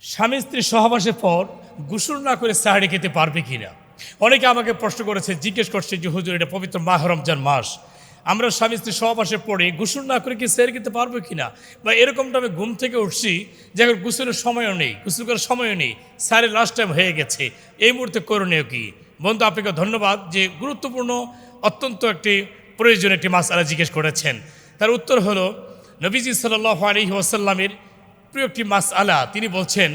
স্বামী স্ত্রী সহবাসের পর গোসল না করে সাহারি খেতে পারবে কিনা। অনেকে আমাকে প্রশ্ন করেছে, জিজ্ঞেস করছে যে হুজুর, এটা পবিত্র মাহ রমজান মাস, আমরা স্বামী স্ত্রী সহবাসের পরে গোসল না করে কি সেহরি খেতে পারবো কিনা, বা এরকমটা আমি ঘুম থেকে উঠছি যে এখন গোসলের সময়ও নেই, গোসল করার সময়ও নেই, সাহারির লাস্ট টাইম হয়ে গেছে, এই মুহূর্তে করণীয় কি। বন্ধু, আপনাকে ধন্যবাদ যে গুরুত্বপূর্ণ অত্যন্ত একটি প্রয়োজনীয় একটি মাসআলা জিজ্ঞেস করেছেন। তার উত্তর হলো, নবীজি সাল্লাল্লাহু আলাইহি ওয়াসাল্লামের প্রিয় একটি মাসআলা। তিনি বলছেন,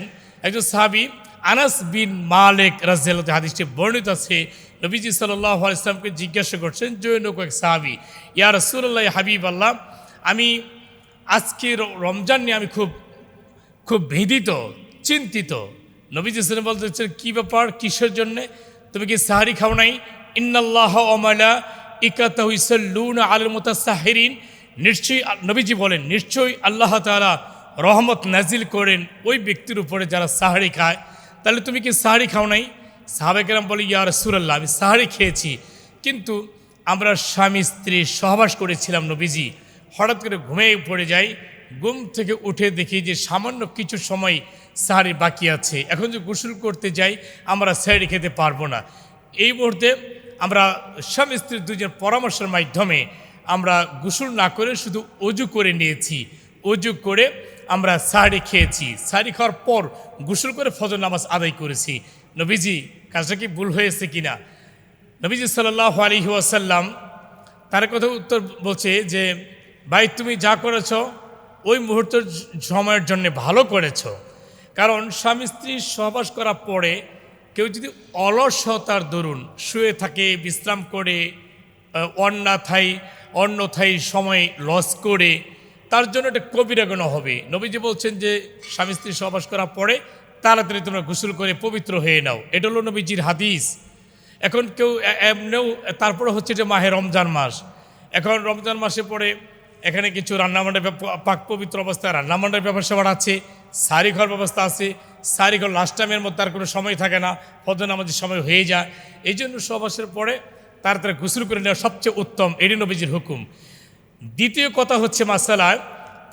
একজন সাহাবী আনাস বিন মালিক রাদিয়াল্লাহু আনহু, হাদিসটি বর্ণিত আছে, নবীজি সাল্লাল্লাহু আলাইহি ওয়াসাল্লামকে জিজ্ঞাসা করছেন জৈনক এক সাহাবী, ইয়া রাসূলুল্লাহ, হাবিবাল্লাহ, আমি আজকে রমজান নিয়ে আমি খুব ভীতিত, চিন্তিত। নবীজি সাল্লাল্লাহু আলাইহি ওয়াসাল্লাম বলতেছেন, কী ব্যাপার, কিসের জন্যে, তুমি কি সাহারি খাও নাই? ইন্নাল্লাহা ওয়া মালাইকাতাহু ইউসাল্লুনা আলাল মুতাসাহহিরিন, নিশ্চয়ই নবীজি বলেন, নিশ্চয়ই আল্লাহ তাআলা রহমত নাজিল করেন ওই ব্যক্তির উপরে যারা সাহারি খায়। তাহলে তুমি কি সাহারি খাও নাই? সাহাবায়ে কেরাম বলে, ইয়া রাসূলুল্লাহ, আমি সাহারি খেয়েছি, কিন্তু আমরা স্বামী স্ত্রী সহবাস করেছিলাম নবীজি, হঠাৎ করে ঘুমিয়ে পড়ে যাই, ঘুম থেকে উঠে দেখি যে সামান্য কিছু সময় সাহারি বাকি আছে, এখন যে গোসল করতে যাই আমরা সাহারি খেতে পারবো না। এই মুহূর্তে আমরা স্বামী স্ত্রী দুজন পরামর্শের মাধ্যমে আমরা গোসল না করে শুধু অজু করে নিয়েছি, অজু করে আমরা সাহারি খেয়েছি, সাহারি খাওয়ার পর গোসল করে ফজর নামাজ আদায় করেছি। নবীজি, কাজটা কি ভুল হয়েছে কিনা? নবীজি সাল্লাল্লাহু আলাইহি ওয়াসাল্লাম তার কথা উত্তর বলছে যে, ভাই, তুমি যা করেছ ওই মুহূর্তের সময়ের জন্য ভালো করেছ। কারণ স্বামী স্ত্রী সহবাস করার পরে কেউ যদি অলসতার দরুন শুয়ে থাকে, বিশ্রাম করে, অন্যথায় সময় লস করে, তার জন্য এটা কবিরা গুনাহ হবে। নবীজি বলছেন যে স্বামী স্ত্রী সহবাস করার পরে তাড়াতাড়ি তোমরা গোসল করে পবিত্র হয়ে নাও, এটা হলো নবীজির হাদিস। এখন কেউ এমনিও, তারপরে হচ্ছে যে মাহে রমজান মাস, এখন রমজান মাসে পরে এখানে কিছু রান্নাবান্নার পাক পবিত্র অবস্থায় রান্নাবান্নার ব্যাপার স্যাপার আছে, সাহারি খাওয়ার ব্যবস্থা আছে, সাহারি খাওয়ার লাস্ট টাইমের মধ্যে আর কোনো সময় থাকে না, ফজর নামাজের সময় হয়ে যায়, এই জন্য সহবাসের পরে তাড়াতাড়ি গোসল করে নেওয়া সবচেয়ে উত্তম, এটি নবীজির হুকুম। দ্বিতীয় কথা হচ্ছে মাসালায়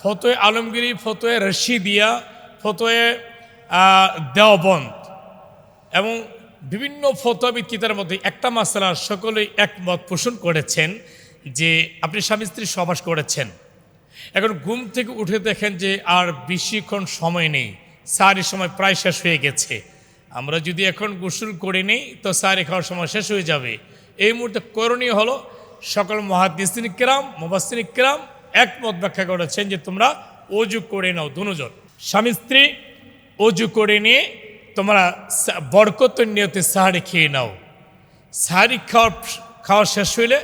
ফতোয়ে আলমগীরি, ফতোয়ে রশিদিয়া, ফতোয়ে দেওবন্দ এবং বিভিন্ন ফতোয়াবিদ কিতাবের মধ্যে একটা মাসালা সকলেই একমত পোষণ করেছেন যে আপনি স্বামী স্ত্রী সহবাস করেছেন, এখন ঘুম থেকে উঠে দেখেন যে আর বেশিক্ষণ সময় নেই, সাহারির সময় প্রায় শেষ হয়ে গেছে, আমরা যদি এখন গোসল করে নিই তো সাহারি খাওয়ার সময় শেষ হয়ে যাবে। এই মুহূর্তে করণীয় হলো, সকল মুহাদ্দিসিন কিরাম, মুফাসসিরিন কিরাম একমত ব্যাখ্যা করেছেন যে তোমরা অজু করে নাও, দুজন স্বামী স্ত্রী অজু করে নিয়ে তোমরা বরকতের নিয়তে সাহারি খেয়ে নাও, সাহারি খাওয়া শেষ হইলে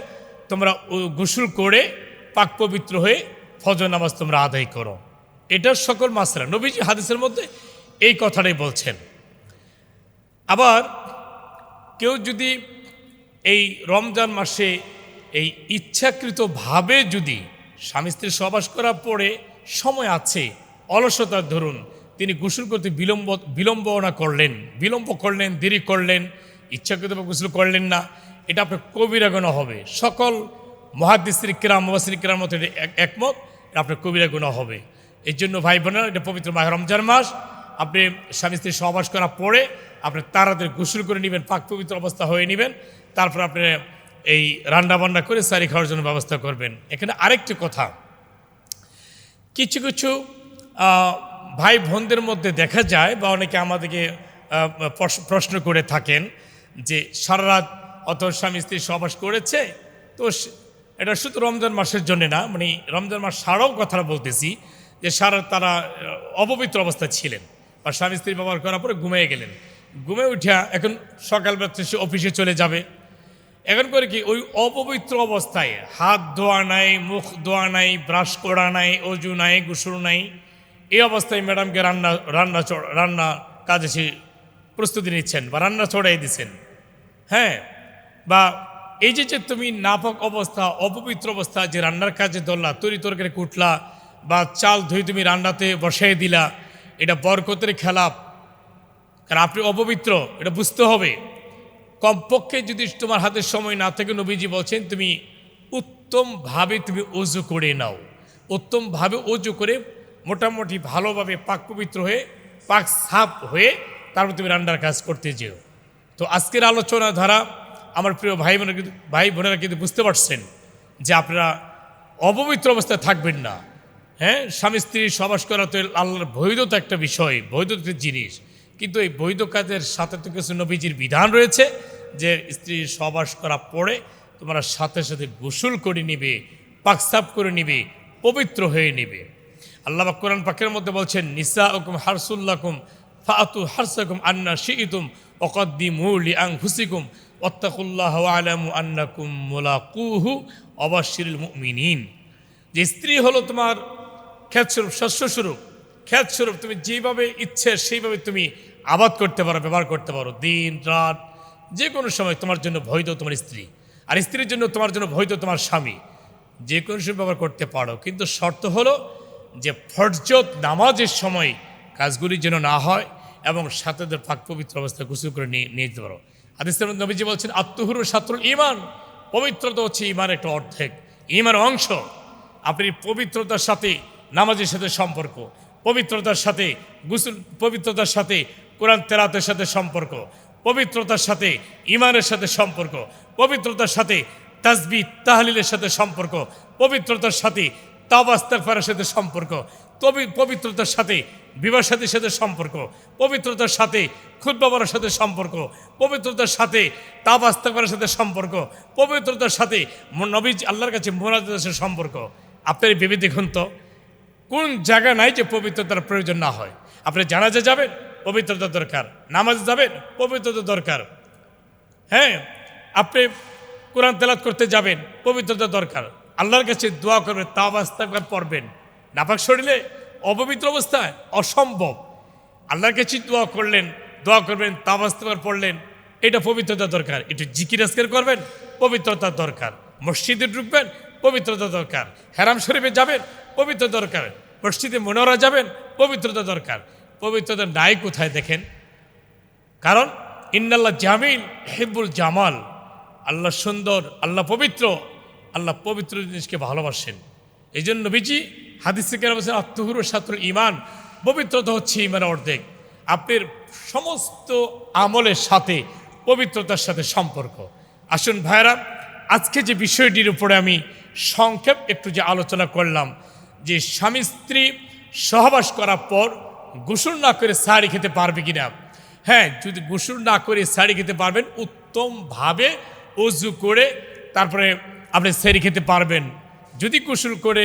তোমরা গোসল করে পাক পবিত্র হয়ে ফজর নামাজ তোমরা আদায় করো। এটা সকল মাসলা নবীজি হাদিসের মধ্যে এই কথাটাই বলছেন। আবার কেউ যদি এই রমজান মাসে এই ইচ্ছাকৃতভাবে যদি স্বামী স্ত্রী সহবাস করার পরে সময় আছে, অলসতার ধরুন তিনি গোসল করতে বিলম্ব করলেন, দেরি করলেন, ইচ্ছাকৃতভাবে গোসল করলেন না, এটা আপনার কবিরা গুনাহ হবে। সকল মুহাদ্দিসিন কিরাম, মুফাসসিরিন কিরাম মতে একমত, আপনার কবিরা গুনাহ হবে। এই জন্য ভাই বোনেরা, এটা পবিত্র মাহে রমজান মাস, আপনি স্বামী স্ত্রী সহবাস করার পরে আপনি তাড়াতাড়ি গোসল করে নেবেন, পাক পবিত্র অবস্থা হয়ে নেবেন, তারপর আপনি এই রান্নাবান্না করে সাহারি খাওয়ার জন্য ব্যবস্থা করবেন। এখানে আরেকটি কথা, কিছু কিছু ভাই বোনদের মধ্যে দেখা যায় বা অনেকে আমাদেরকে প্রশ্ন করে থাকেন যে সারা রাত অত স্বামী স্ত্রী সহবাস করেছে, তো এটা শুধু রমজান মাসের জন্য না, মানে রমজান মাস ছাড়াও কথাটা বলতেছি, যে সারা তারা অপবিত্র অবস্থায় ছিলেন বা স্বামী স্ত্রী ব্যবহার করার পরে ঘুমিয়ে গেলেন, ঘুমে উঠিয়া এখন সকালবেলা সে অফিসে চলে যাবে, এখন করে কি ওই অপবিত্র অবস্থায় হাত ধোয়া নাই, মুখ ধোয়া নাই, ব্রাশ করা নাই, অজু নাই, গোসল নাই, এই অবস্থায় ম্যাডামকে রান্না কাজে সে প্রস্তুতি নিচ্ছেন বা রান্না ছড়াই দিচ্ছেন, হ্যাঁ, বা এই যে তুমি নাপাক অবস্থা, অপবিত্র অবস্থা যে রান্নার কাজে ধরলা, তরি তরকারি কুটলা বা চাল ধুয়ে তুমি রান্নাতে বসাই দিলা, এটা বরকতের খেলাপ, কারণ আপনি অপবিত্র, এটা বুঝতে হবে। কমপক্ষে যদি তোমার হাতে সময় না থাকে, নবীজি বলছেন তুমি উত্তমভাবে তুমি অজু করে নাও, উত্তমভাবে অজু করে মোটামুটি ভালোভাবে পাক পবিত্র হয়ে পাক সাফ হয়ে তারপর তুমি রান্নার কাজ করতে যেও। তো আজকের আলোচনা ধারা আমার প্রিয় ভাই বোনেরা কিন্তু বুঝতে পারছেন যে আপনারা অপবিত্র অবস্থায় থাকবেন না। হ্যাঁ, স্বামী স্ত্রী সহবাস করা তো আল্লাহর বৈধতা একটা বিষয়, বৈধ একটা জিনিস, কিন্তু এই বৈধ কাজের সাথে তো কিছু নবীজির বিধান রয়েছে যে স্ত্রীর সহবাস করা পরে তোমরা সাথে সাথে গোসল করে নিবে, পাকসাপ করে নিবে, পবিত্র হয়ে নেবে। আল্লাহ পাক কোরআন পাকের মধ্যে বলছেন, নিসাউকুম হারসুল্লাকুম ফাআতু হারসাকুম আন্না শিইতুম ওয়াকদ্দিমু লিআনফুসিকুম ওয়াত্তাকুল্লাহা ওয়া'লামু আন্নাকুম মুলাকুহু ওয়াবাশশিরিল মুমিনিন। যে স্ত্রী হলো তোমার ক্ষেতস্বরূপ, শস্যস্বরূপ, ক্ষেতস্বরূপ, তুমি যেভাবে ইচ্ছে সেইভাবে তুমি আবাদ করতে পারো, ব্যবহার করতে পারো, দিন রাত যে কোনো সময় তোমার জন্য বৈধ তোমার স্ত্রী, আর স্ত্রীর জন্য তোমার জন্য বৈধ তোমার স্বামী, যে কোনো সময় ব্যবহার করতে পারো। কিন্তু শর্ত হলো যে ফরজত নামাজের সময় কাজগুলি যেন না হয় এবং সাথে পাক পবিত্র অবস্থায় গোসল করে নিয়ে যেতে পারো। হাদিসের মধ্যে নবীজি বলছেন, আত্মহুরু শাত্রুল ঈমান, পবিত্রতা হচ্ছে ঈমানের একটা অর্ধেক, ঈমানের অংশ। আপনি পবিত্রতার সাথে নামাজের সাথে সম্পর্ক, পবিত্রতার সাথে গোসল, পবিত্রতার সাথে কোরআন তেলাওয়াতের সাথে সম্পর্ক, পবিত্রতার সাথে ঈমানের সাথে সম্পর্ক, পবিত্রতার সাথে তাসবিহ তাহলিলের সাথে সম্পর্ক, পবিত্রতার সাথে তাওবা ইস্তিগফারের সাথে সম্পর্ক, পবিত্রতার সাথে বিবাহ সাথীর সাথে সম্পর্ক, পবিত্রতার সাথে খুতবা পড়ার সাথে সম্পর্ক, পবিত্রতার সাথে তাওবা ইস্তিগফারের সাথে সম্পর্ক, পবিত্রতার সাথে নবীজি আল্লাহর কাছে মুনাজাতের সাথে সম্পর্ক। আপনার ভেবে দেখুন তো কোন জায়গা নাই যে পবিত্রতার প্রয়োজন না হয়। আপনি জানাজা যাবেন, পবিত্রতা দরকার, নামাজে যাবেন, পবিত্রতা দরকার। হ্যাঁ, আপনি কোরআন তেলাওয়াত করতে যাবেন, পবিত্রতা দরকার। আল্লাহর কাছে দোয়া করবেন, তাওবা ইস্তিগফার পড়বেন। নাপাক শরীরে অপবিত্র অবস্থায় অসম্ভব। আল্লাহর কাছে দোয়া করবেন, তাওবা ইস্তিগফার পড়লেন, এটা পবিত্রতা দরকার। একটু জিকির আজকার করবেন, পবিত্রতা দরকার। মসজিদে ঢুকবেন, পবিত্রতা দরকার। হারাম শরীফে যাবেন, পবিত্রতা দরকার। মসজিদে মুনাওয়ারা যাবেন, পবিত্রতা দরকার। পবিত্রতা নাই কোথায় দেখেন? কারণ ইন্নাল্লাহ জামিল হিব্বুল জামাল, আল্লাহ সুন্দর, আল্লাহ পবিত্র, আল্লাহ পবিত্র জিনিসকে ভালোবাসেন। এই জন্য নবীজি হাদিসে কেন বলছেন, আত্মহুরু শাত্রুল ঈমান, পবিত্রতা হচ্ছে ঈমানের অর্ধেক। আপনার সমস্ত আমলের সাথে পবিত্রতার সাথে সম্পর্ক। আসুন ভাইরা, আজকে যে বিষয়টির উপরে আমি সংক্ষেপ একটু যে আলোচনা করলাম, যে স্বামী স্ত্রী সহবাস করার পর গোসল না করে সাহারি খেতে পারবে কিনা। হ্যাঁ, যদি গোসল না করে সাহারি খেতে পারবেন, উত্তমভাবে ওযু করে তারপরে আপনি সেহরি খেতে পারবেন। যদি গোসল করে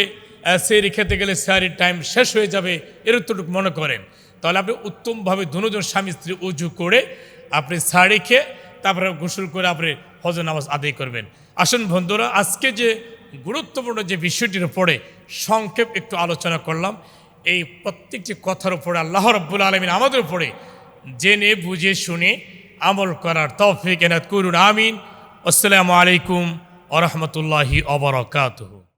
সেহরি খেতে গেলে সেহরির টাইম শেষ হয়ে যাবে এরকম মনে করেন, তাহলে আপনি উত্তমভাবে দুজন স্বামী স্ত্রী ওযু করে আপনি সাহারি খেয়ে তারপরে গোসল করে আপনি ফজর নামাজ আদায় করবেন। আসুন বন্ধুরা, আজকে যে গুরুত্বপূর্ণ যে বিষয়টির উপরে সংক্ষেপ একটু আলোচনা করলাম, এই প্রত্যেকটি কথার উপরে আল্লাহ রাব্বুল আলামিন আমাদের উপরে জেনে বুঝে শুনে আমল করার তৌফিক এনায়েত করুন। আমিন। আসসালামু আলাইকুম ওয়া রাহমাতুল্লাহি ওয়া বারাকাতুহু।